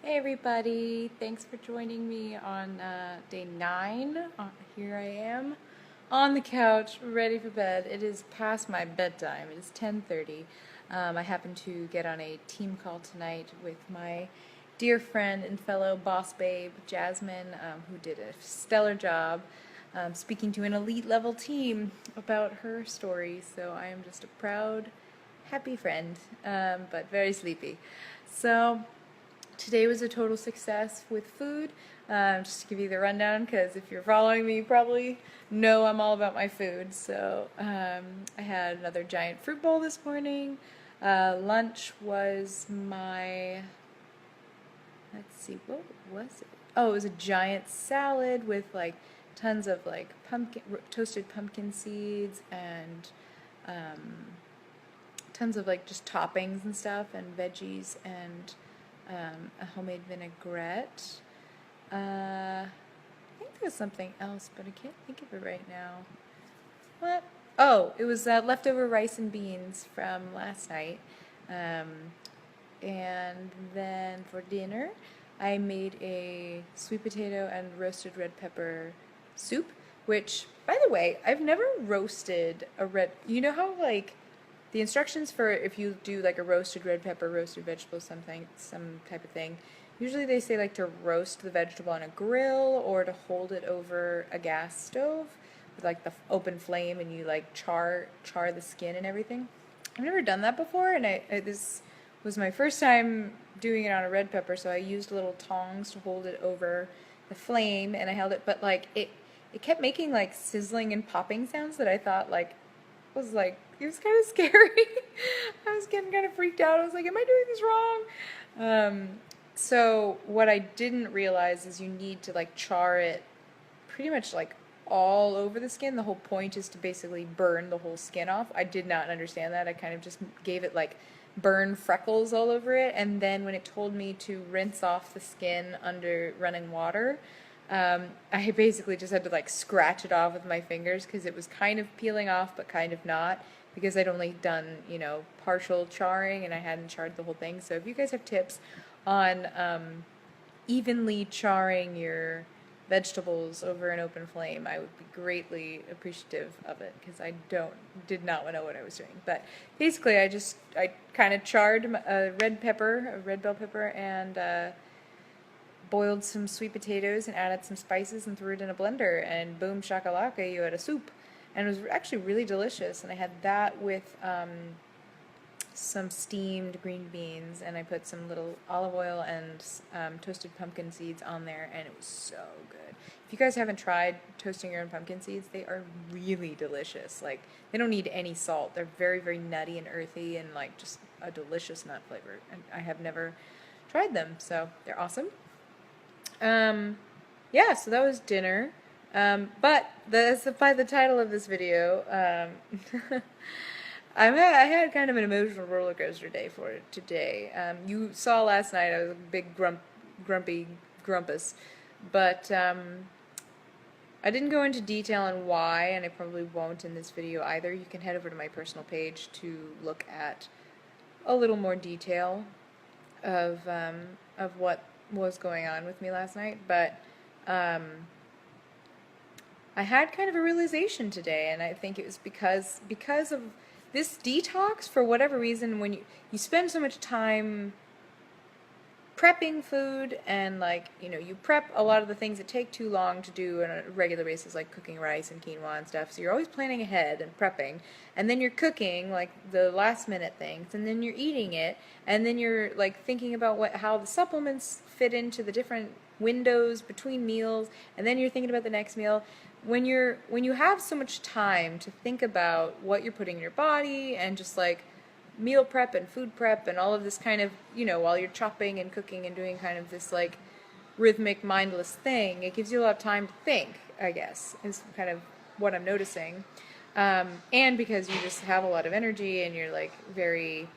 Hey everybody, thanks for joining me on day 9. Here I am on the couch, ready for bed. It is past my bedtime. It is 10:30. I happen to get on a team call tonight with my dear friend and fellow boss babe, Jasmine, who did a stellar job speaking to an elite level team about her story. So I am just a proud, happy friend, but very sleepy. So today was a total success with food. Just to give you the rundown, because if you're following me, you probably know I'm all about my food. So I had another giant fruit bowl this morning. Lunch was my, let's see, what was it? Oh, it was a giant salad with like tons of like toasted pumpkin seeds and tons of like just toppings and stuff and veggies and a homemade vinaigrette. I think there was something else, but I can't think of it right now. What? Oh, it was leftover rice and beans from last night. Um, and then for dinner, I made a sweet potato and roasted red pepper soup, which, by the way, I've never roasted a red. You know how, like, the instructions for if you do like a roasted red pepper, roasted vegetable, some type of thing, usually they say like to roast the vegetable on a grill or to hold it over a gas stove with like the open flame and you like char the skin and everything. I've never done that before, and this was my first time doing it on a red pepper, so I used little tongs to hold it over the flame, and I held it, but like it kept making like sizzling and popping sounds that I thought was like, it was kind of scary. I was getting kind of freaked out. I was like, am I doing this wrong? So what I didn't realize is you need to like char it pretty much like all over the skin. The whole point is to basically burn the whole skin off. I did not understand that. I kind of just gave it like burn freckles all over it, and then when it told me to rinse off the skin under running water, I basically just had to like scratch it off with my fingers because it was kind of peeling off but kind of not, because I'd only done, partial charring and I hadn't charred the whole thing. So if you guys have tips on evenly charring your vegetables over an open flame, I would be greatly appreciative of it, because did not know what I was doing. But basically, I kind of charred a red bell pepper, and boiled some sweet potatoes and added some spices and threw it in a blender, and boom shakalaka, you had a soup. And it was actually really delicious, and I had that with some steamed green beans, and I put some little olive oil and toasted pumpkin seeds on there, and it was so good. If you guys haven't tried toasting your own pumpkin seeds, they are really delicious. Like, they don't need any salt. They're very, very nutty and earthy and like just a delicious nut flavor. And I have never tried them, so they're awesome. Yeah, so that was dinner. But by the title of this video, I had kind of an emotional roller coaster day for it today. You saw last night I was a big grumpy grumpus, but I didn't go into detail on why, and I probably won't in this video either. You can head over to my personal page to look at a little more detail of what was going on with me last night, but I had kind of a realization today, and I think it was because of this detox. For whatever reason, when you spend so much time prepping food, and like, you prep a lot of the things that take too long to do on a regular basis, like cooking rice and quinoa and stuff, so you're always planning ahead and prepping, and then you're cooking like the last minute things, and then you're eating it, and then you're like thinking about how the supplements fit into the different windows between meals, and then you're thinking about the next meal. When you have so much time to think about what you're putting in your body, and just like meal prep and food prep and all of this kind of, while you're chopping and cooking and doing kind of this like rhythmic, mindless thing, it gives you a lot of time to think, I guess, is kind of what I'm noticing. And because you just have a lot of energy and you're like very,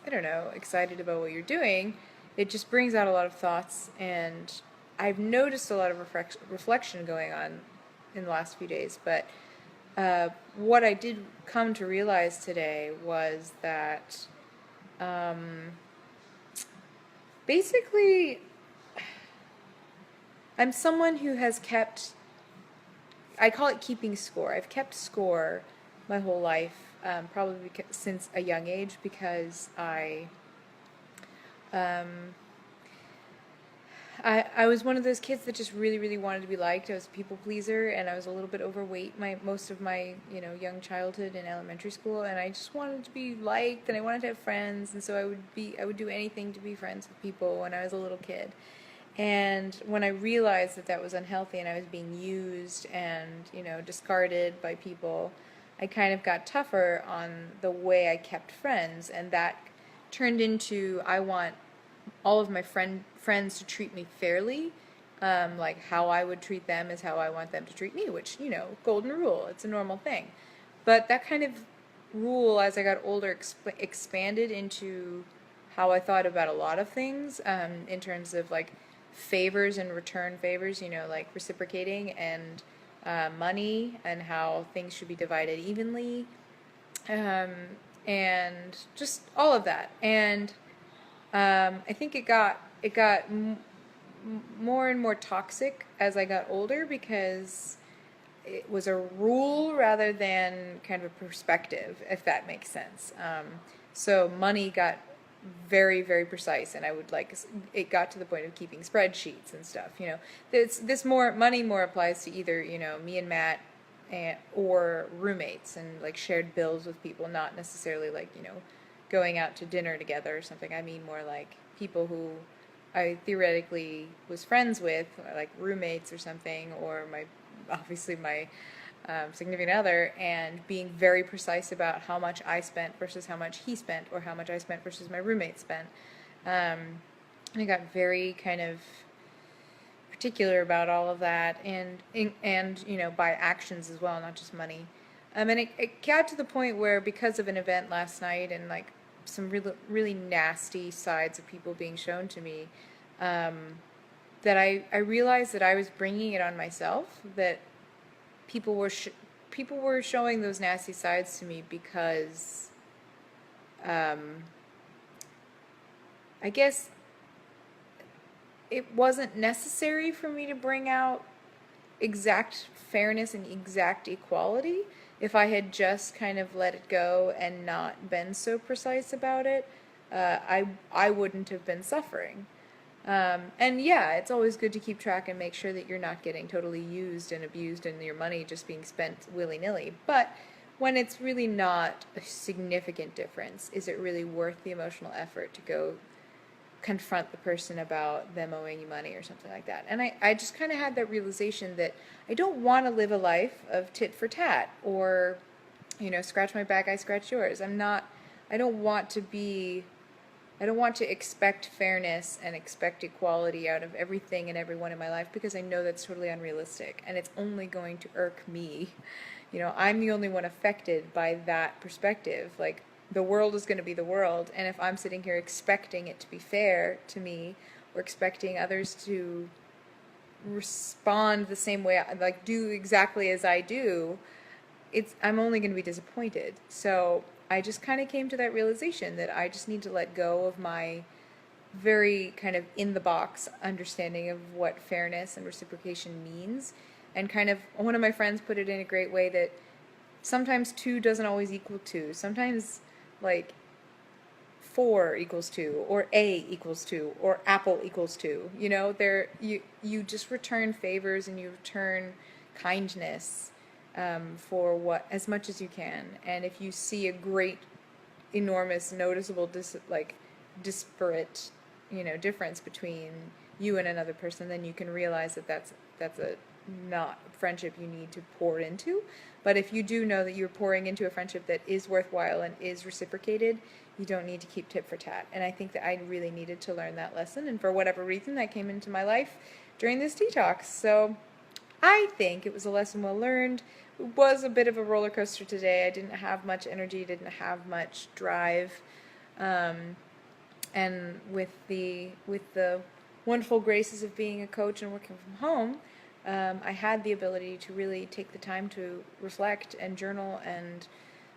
I don't know, excited about what you're doing, it just brings out a lot of thoughts, and I've noticed a lot of reflection going on in the last few days. But what I did come to realize today was that Basically, I'm someone who has kept, I call it keeping score. I've kept score my whole life, probably since a young age, because um, I was one of those kids that just really, really wanted to be liked. I was a people pleaser, and I was a little bit overweight most of my, young childhood and elementary school, and I just wanted to be liked, and I wanted to have friends, and so I would do anything to be friends with people when I was a little kid. And when I realized that that was unhealthy and I was being used and, discarded by people, I kind of got tougher on the way I kept friends, and that turned into I want all of my friends to treat me fairly. Like how I would treat them is how I want them to treat me, which, golden rule, it's a normal thing. But that kind of rule, as I got older, expanded into how I thought about a lot of things, in terms of like favors and return favors, like reciprocating and money, and how things should be divided evenly, um, and just all of that. And I think it got more and more toxic as I got older, because it was a rule rather than kind of a perspective, if that makes sense. So money got very, very precise, and it got to the point of keeping spreadsheets and stuff. This more money more applies to either me and Matt, or roommates, and like shared bills with people, not necessarily like going out to dinner together or something. I mean more like people who I theoretically was friends with, like roommates or something, or obviously my significant other, and being very precise about how much I spent versus how much he spent, or how much I spent versus my roommate spent. And I got very kind of particular about all of that, and by actions as well, not just money. And it got to the point where, because of an event last night and like some really, really nasty sides of people being shown to me, that I realized that I was bringing it on myself, that people were showing those nasty sides to me because, I guess it wasn't necessary for me to bring out exact fairness and exact equality. If I had just kind of let it go and not been so precise about it, I wouldn't have been suffering. And yeah, it's always good to keep track and make sure that you're not getting totally used and abused and your money just being spent willy-nilly. But when it's really not a significant difference, is it really worth the emotional effort to go confront the person about them owing you money or something like that? And I just kind of had that realization that I don't want to live a life of tit for tat, or, scratch my back, I scratch yours. I don't want to expect fairness and expect equality out of everything and everyone in my life, because I know that's totally unrealistic, and it's only going to irk me. I'm the only one affected by that perspective. Like, the world is going to be the world, and if I'm sitting here expecting it to be fair to me, or expecting others to respond the same way, like do exactly as I do, I'm only going to be disappointed. So I just kind of came to that realization that I just need to let go of my very kind of in the box understanding of what fairness and reciprocation means. And kind of, one of my friends put it in a great way, that sometimes 2 doesn't always equal 2. Sometimes like 4 equals 2, or A equals 2, or apple equals 2. You just return favors and you return kindness, for as much as you can. And if you see a great, enormous, noticeable disparate, difference between you and another person, then you can realize that that's a not friendship you need to pour into. But if you do know that you're pouring into a friendship that is worthwhile and is reciprocated, you don't need to keep tit for tat. And I think that I really needed to learn that lesson, and for whatever reason that came into my life during this detox. So I think it was a lesson well learned. It was a bit of a roller coaster today. I didn't have much energy, didn't have much drive. And with the wonderful graces of being a coach and working from home, I had the ability to really take the time to reflect and journal and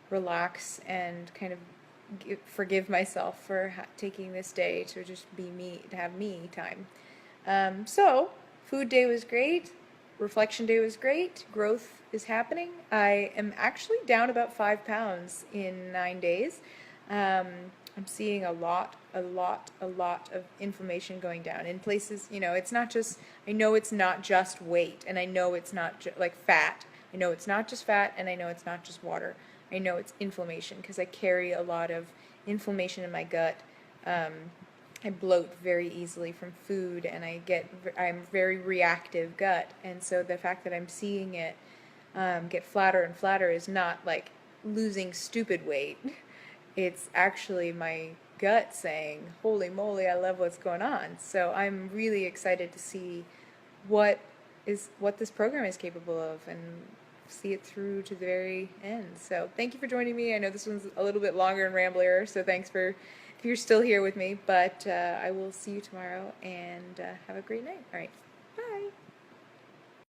relax and kind of forgive myself for taking this day to just be me, to have me time. So, food day was great. Reflection day was great. Growth is happening. I am actually down about 5 pounds in 9 days. I'm seeing a lot of inflammation going down in places. It's not just. I know it's not just weight, and I know it's not like fat. I know it's not just fat, and I know it's not just water. I know it's inflammation because I carry a lot of inflammation in my gut. I bloat very easily from food, and I'm very reactive gut, and so the fact that I'm seeing it get flatter and flatter is not like losing stupid weight. It's actually my gut saying, "Holy moly, I love what's going on." So I'm really excited to see what this program is capable of, and see it through to the very end. So thank you for joining me. I know this one's a little bit longer and ramblier, so thanks if you're still here with me, but I will see you tomorrow, and have a great night. All right, bye.